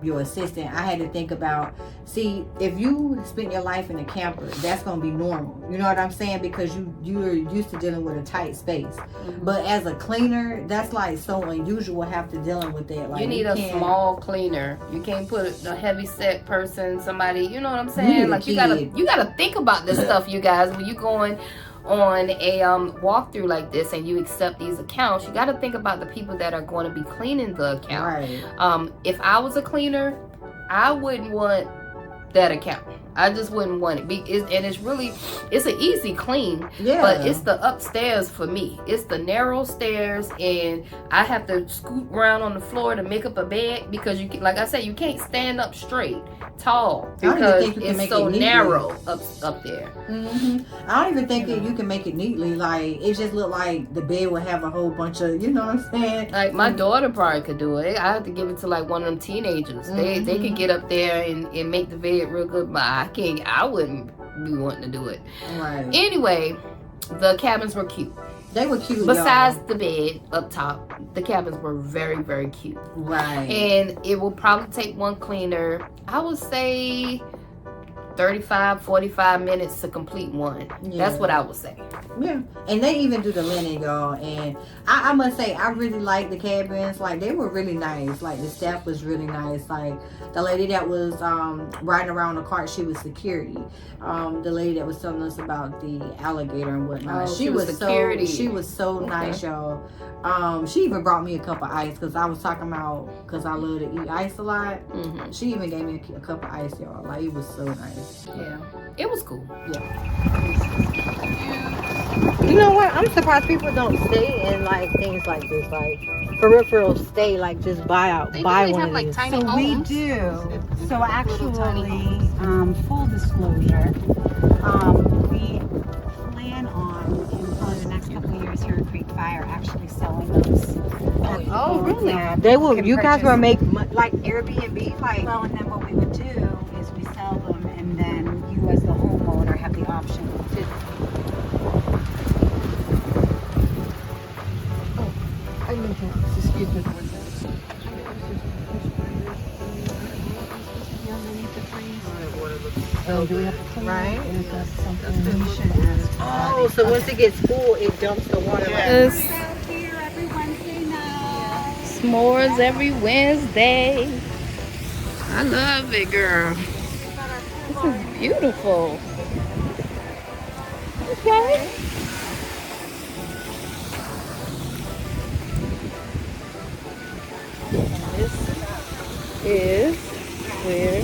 your assistant. I had to think about, see, if you spend your life in a camper, that's gonna be normal. You know what I'm saying? Because you're used to dealing with a tight space. Mm-hmm. But as a cleaner, that's like so unusual have to dealing with that. Like, you need a small cleaner. You can't put a heavy set person, somebody, you know what I'm saying? Like, you gotta think about this stuff, you guys, when you going on a walkthrough like this and you accept these accounts. You got to think about the people that are going to be cleaning the account. Right. If I was a cleaner, I wouldn't want that account. I just wouldn't want it. It's an easy clean, but it's the upstairs for me. It's the narrow stairs, and I have to scoot around on the floor to make up a bed because you can, like I said, you can't stand up straight, tall, because it's so narrow up there. Mm-hmm. I don't even think that you can make it neatly. Like, it just looked like the bed would have a whole bunch of, you know what I'm saying? Like, my daughter probably could do it. I have to give it to like one of them teenagers. They can get up there and make the bed real good, but I wouldn't be wanting to do it. Right. Anyway, the cabins were cute. They were cute. Besides the bed up top, the cabins were very, very cute. Right. And it will probably take one cleaner, I would say 35-45 minutes to complete one. That's what I would say. Yeah, and they even do the linen, y'all, and I must say I really like the cabins. Like, they were really nice. Like, the staff was really nice. Like, the lady that was riding around the cart, she was security. The lady that was telling us about the alligator and whatnot, she was security. She was so nice, y'all. She even brought me a cup of ice because I was talking about, because I love to eat ice a lot. She even gave me a cup of ice, y'all. Like, it was so nice. Yeah, it was cool. Yeah. You know what? I'm surprised people don't stay in like things like this, like for stay, like just buy one of these. Tiny homes. We do. So actually, full disclosure, we plan on in probably the next couple of years here at Creek Fire actually selling those. Oh, really? Yeah. They will. You guys will make like Airbnb, like. Well, and then what we would do is we sell them, and then you as the homeowner have the option to. I need to, excuse me. Oh, do we have to right? Is that something we should ask? Oh, so once it gets full, it dumps the water. Yes. Out here every Wednesday night. S'mores every Wednesday. I love it, girl. This is beautiful. Okay. This is where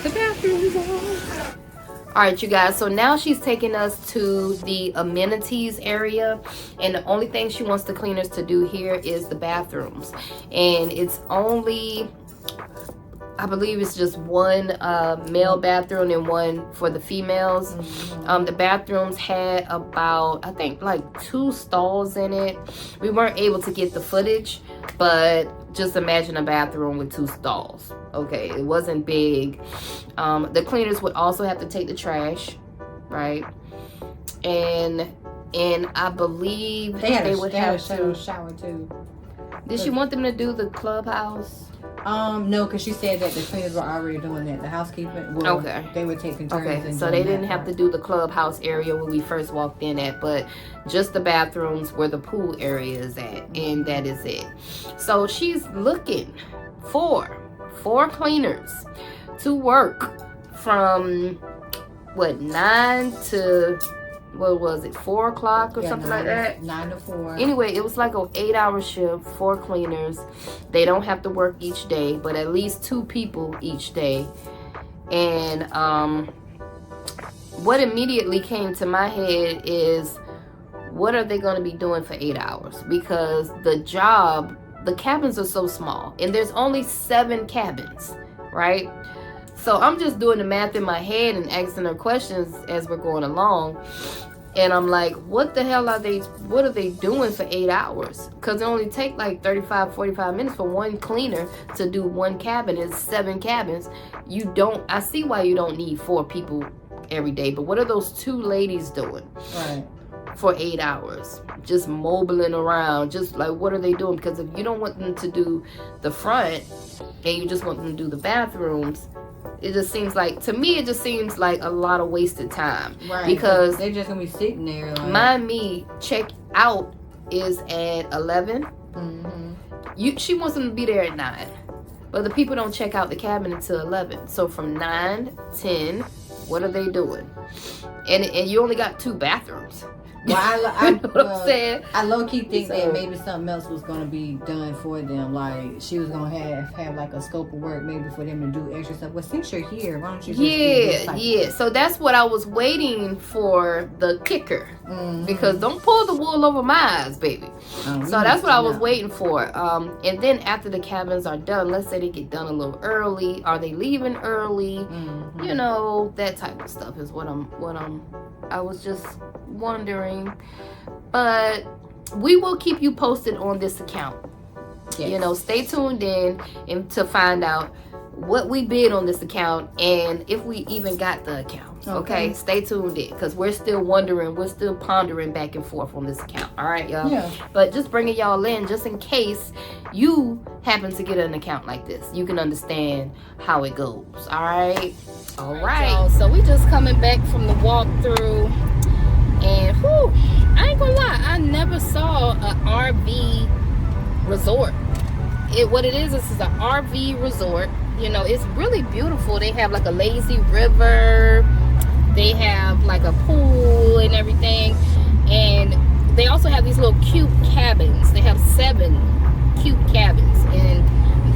the bathrooms are. All right, you guys, so now she's taking us to the amenities area, and the only thing she wants the cleaners to do here is the bathrooms, and it's only, I believe it's just one male bathroom and one for the females. The bathrooms had about, I think, like 2 stalls in it. We weren't able to get the footage, but just imagine a bathroom with 2 stalls. Okay, it wasn't big. The cleaners would also have to take the trash, right? And I believe they would have to shower too. Did she want them to do the clubhouse? No, because she said that the cleaners were already doing that. The housekeeping, well, okay, they were taking turns. Okay, so they didn't have to do the clubhouse area when we first walked in at, but just the bathrooms where the pool area is at, and that is it. So she's looking for 4 cleaners to work from what, 9 to, what was it, 4 o'clock or something like that? 9 to 4. Anyway, it was like an 8-hour shift, 4 cleaners. They don't have to work each day, but at least 2 people each day. And what immediately came to my head is, what are they going to be doing for 8 hours? Because the cabins are so small, and there's only 7 cabins, right? So I'm just doing the math in my head and asking her questions as we're going along. And I'm like, what the hell are they doing for 8 hours? Because it only take like 35-45 minutes for one cleaner to do one cabin. It's 7 cabins. I see why you don't need 4 people every day, but what are those 2 ladies doing? Right. For 8 hours, just mobiling around, just like, what are they doing? Because if you don't want them to do the front and you just want them to do the bathrooms, it just seems like, to me, it just seems like a lot of wasted time. Right. Because they're just gonna be sitting there. Like, mind me, check out is at 11. She wants them to be there at 9, but the people don't check out the cabin until 11. So from 9, 10, what are they doing? And you only got 2 bathrooms. Well, you know what I'm saying? I low-key think that maybe something else was going to be done for them. Like, she was going to have like a scope of work maybe for them to do extra stuff. Well, since you're here, why don't you just do this? So that's what I was waiting for, the kicker. Because don't pull the wool over my eyes, baby. So that's what I was waiting for. And then after the cabins are done, let's say they get done a little early. Are they leaving early? You know, that type of stuff is what I was just wondering. But we will keep you posted on this account. Yes. You know, stay tuned in and to find out what we bid on this account and if we even got the account. Okay, stay tuned in because we're still wondering, we're still pondering back and forth on this account. All right, y'all. Yeah. But just bringing y'all in just in case you happen to get an account like this, you can understand how it goes. All right. All right. Y'all, so we just coming back from the walkthrough, and whew, I ain't gonna lie, I never saw an RV resort. What it is an RV resort. You know, it's really beautiful. They have like a lazy river. They have like a pool and everything. And they also have these little cute cabins. They have 7 cute cabins. And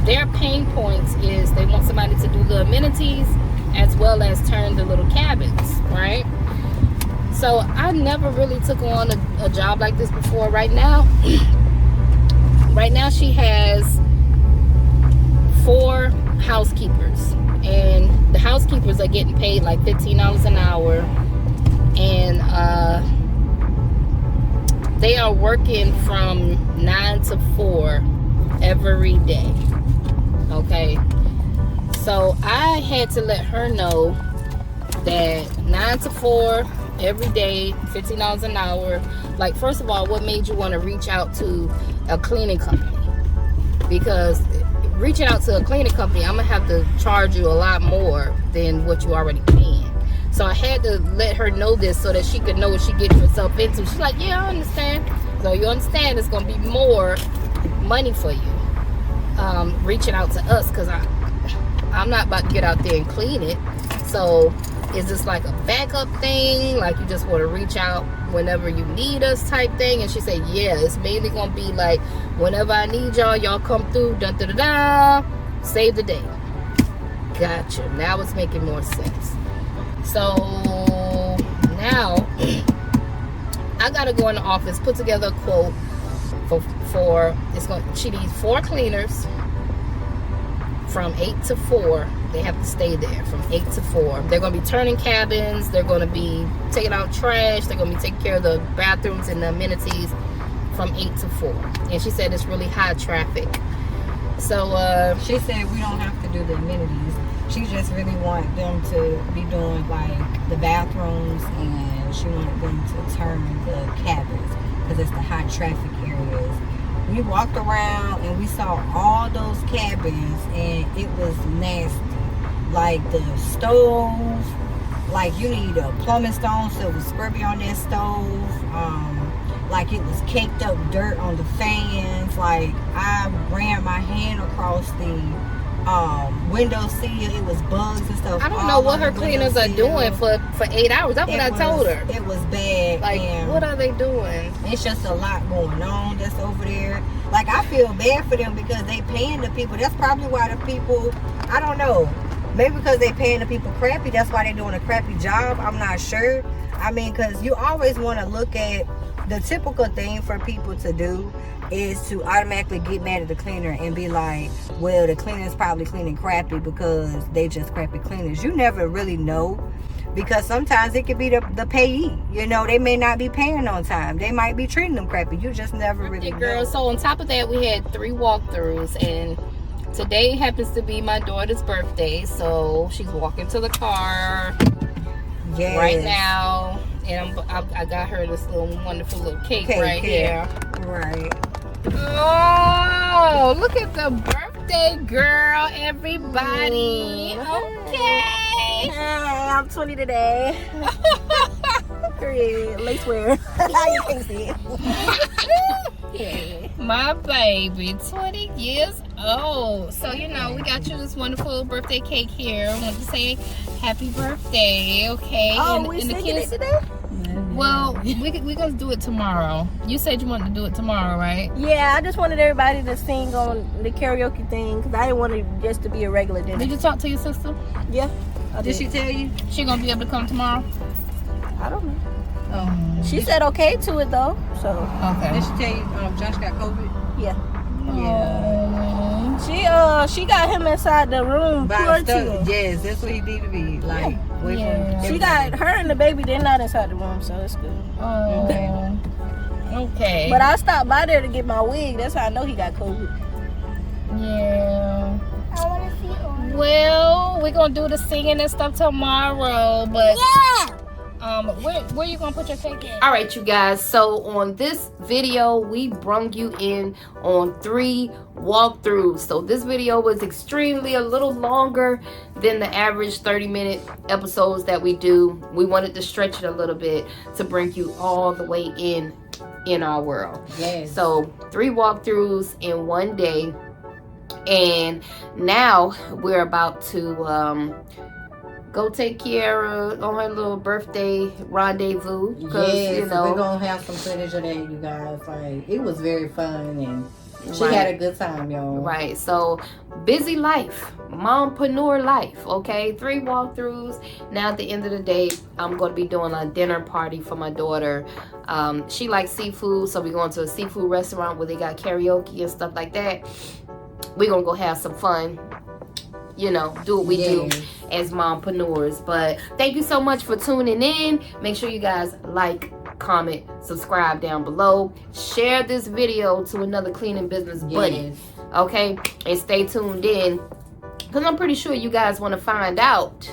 their pain points is they want somebody to do the amenities as well as turn the little cabins, right? So I never really took on a job like this before. Right now she has 4 housekeepers, and the housekeepers are getting paid like $15 an hour, and they are working from 9 to 4 every day. Okay, so I had to let her know that 9 to 4 every day, $15 an hour. Like, first of all, what made you want to reach out to a cleaning company? Because reaching out to a cleaning company, I'm gonna have to charge you a lot more than what you already paying. So I had to let her know this so that she could know what she getting herself into. She's like, yeah, I understand. So you understand it's gonna be more money for you reaching out to us, because I I'm not about to get out there and clean it. So is this like a backup thing? Like you just want to reach out whenever you need us type thing? And she said, yeah, it's mainly going to be like whenever I need y'all, y'all come through, dun da da da, save the day. Gotcha. Now it's making more sense. So now I got to go in the office, put together a quote for she needs 4 cleaners from 8 to 4. They have to stay there from 8 to 4. They're going to be turning cabins. They're going to be taking out trash. They're going to be taking care of the bathrooms and the amenities from 8 to 4. And she said it's really high traffic. So she said we don't have to do the amenities. She just really wanted them to be doing like the bathrooms, and she wanted them to turn the cabins because it's the high traffic areas. We walked around and we saw all those cabins, and it was nasty. Like the stove, like you need a plumbing stone so it was scrubby on that stove. Like it was caked up dirt on the fans. Like I ran my hand across the window sill. It was bugs and stuff. I don't know what her cleaners are doing for 8 hours. That's what I told her. It was bad. Like, what are they doing? It's just a lot going on that's over there. Like, I feel bad for them because they paying the people. That's probably why the people, I don't know. Maybe because they paying the people crappy. That's why they doing a crappy job. I'm not sure. I mean, because you always want to look at the typical thing for people to do is to automatically get mad at the cleaner and be like, well, the cleaner's probably cleaning crappy because they just crappy cleaners. You never really know, because sometimes it could be the payee. You know, they may not be paying on time. They might be treating them crappy. You just never really know. So on top of that, we had 3 walkthroughs, and today happens to be my daughter's birthday, so she's walking to the car right now, and I got her this little wonderful little cake right here. Right. Oh, look at the birthday girl, everybody. Okay. Hey, I'm 20 today. Period. Lace wear. You can't see it. My baby, 20 years old. So, you know, we got you this wonderful birthday cake here. I want to say happy birthday, okay? Oh, we singing it today? Well, we're going to do it tomorrow. You said you wanted to do it tomorrow, right? Yeah, I just wanted everybody to sing on the karaoke thing because I didn't want it just to be a regular dinner. Did you talk to your sister? Yeah. Did she tell you? She going to be able to come tomorrow? I don't know. Oh. She said okay to it though, so. Okay. Did she tell you Josh got COVID? Yeah. Yeah. She got him inside the room quarantined. Yes, that's what he need to be. Like, She got her and the baby. They're not inside the room, so it's good. Oh. Okay. But I stopped by there to get my wig. That's how I know he got COVID. Yeah. I want to see. Well, we're gonna do the singing and stuff tomorrow, but where you gonna put your cake in? All right, you guys, so on this video we brung you in on 3 walkthroughs. So this video was extremely a little longer than the average 30-minute episodes that we do. We wanted to stretch it a little bit to bring you all the way in our world. Yes. So 3 walkthroughs in one day, and now we're about to go take care of on her little birthday rendezvous. Yes, you know, we're gonna have some footage of that, you guys. Like, it was very fun, and she had a good time, y'all. Right. So busy life, mompreneur life. Okay, 3 walkthroughs. Now at the end of the day, I'm going to be doing a dinner party for my daughter. She likes seafood, so we're going to a seafood restaurant where they got karaoke and stuff like that. We're gonna go have some fun. You know, do what we do as mompreneurs. But thank you so much for tuning in. Make sure you guys like, comment, subscribe down below. Share this video to another cleaning business buddy. Okay? And stay tuned in, because I'm pretty sure you guys want to find out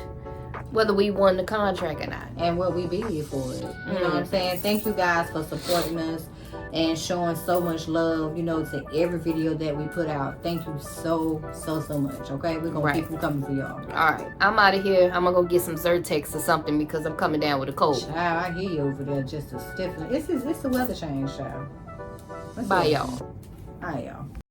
whether we won the contract or not. And what we be here for it. You know what I'm saying? Thank you guys for supporting us and showing so much love, you know, to every video that we put out. Thank you so much. Okay, we're gonna keep them coming for y'all. All right, I'm out of here. I'm gonna go get some Zyrtex or something because I'm coming down with a cold. Child, I hear you over there just a stiffness. It's the weather change, child. Bye, y'all. Bye, y'all.